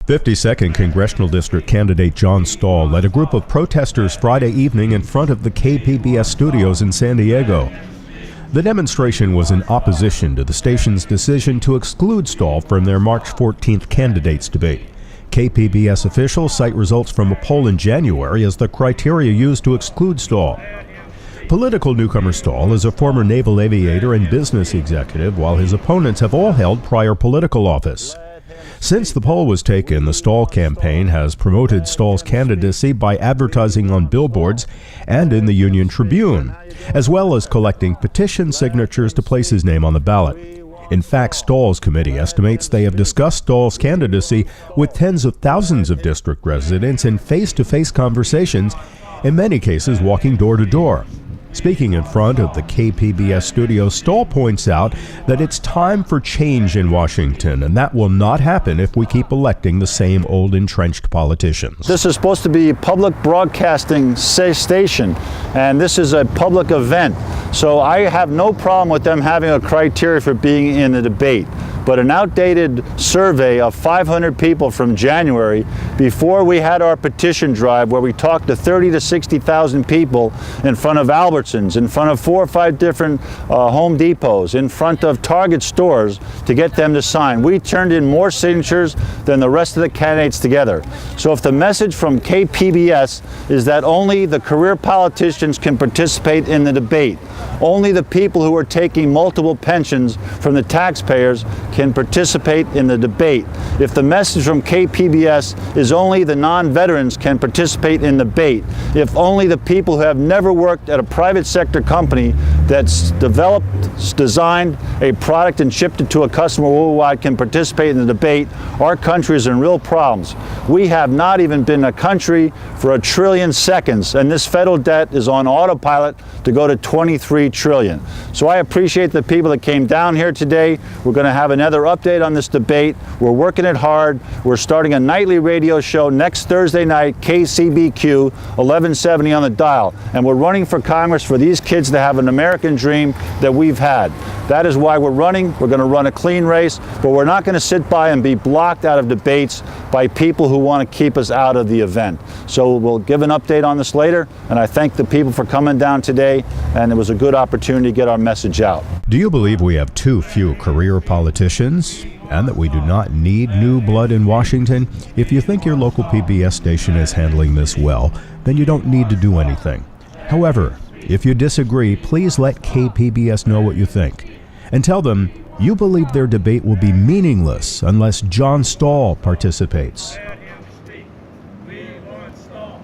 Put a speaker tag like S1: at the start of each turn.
S1: 52nd Congressional District candidate John Stahl led a group of protesters Friday evening in front of the KPBS studios in San Diego. The demonstration was in opposition to the station's decision to exclude Stahl from their March 14th candidates debate. KPBS officials cite results from a poll in January as the criteria used to exclude Stahl. Political newcomer Stahl is a former naval aviator and business executive, while his opponents have all held prior political office. Since the poll was taken, the Stahl campaign has promoted Stahl's candidacy by advertising on billboards and in the Union Tribune, as well as collecting petition signatures to place his name on the ballot. In fact, Stahl's committee estimates they have discussed Stahl's candidacy with tens of thousands of district residents in face-to-face conversations, in many cases walking door to door. Speaking in front of the KPBS studio, Stahl points out that it's time for change in Washington, and that will not happen if we keep electing the same old entrenched politicians.
S2: This is supposed to be a public broadcasting station, and this is a public event. So I have no problem with them having a criteria for being in the debate. But an outdated survey of 500 people from January, before we had our petition drive where we talked to 30 to 60,000 people in front of Albertsons, in front of 4 or 5 different Home Depots, in front of Target stores to get them to sign. We turned in more signatures than the rest of the candidates together. So if the message from KPBS is that only the career politicians can participate in the debate, only the people who are taking multiple pensions from the taxpayers can participate in the debate. If the message from KPBS is only the non-veterans can participate in the debate, if only the people who have never worked at a private sector company that's developed, designed a product and shipped it to a customer worldwide can participate in the debate, our country is in real problems. We have not even been a country for 1 trillion seconds, and this federal debt is on autopilot to go to 23 trillion. So I appreciate the people that came down here today. We're going to have another update on this debate. We're working it hard. We're starting a nightly radio show next Thursday night, KCBQ, 1170 on the dial. And we're running for Congress for these kids to have an American dream that we've had. That is why we're running. We're going to run a clean race, but we're not going to sit by and be blocked out of debates by people who want to keep us out of the event. So we'll give an update on this later, and I thank the people for coming down today, and it was a good opportunity to get our message out.
S1: Do you believe we have too few career politicians and that we do not need new blood in Washington? If you think your local PBS station is handling this well, then you don't need to do anything. However, if you disagree, please let KPBS know what you think and tell them you believe their debate will be meaningless unless John Stahl participates.
S3: We want Stahl.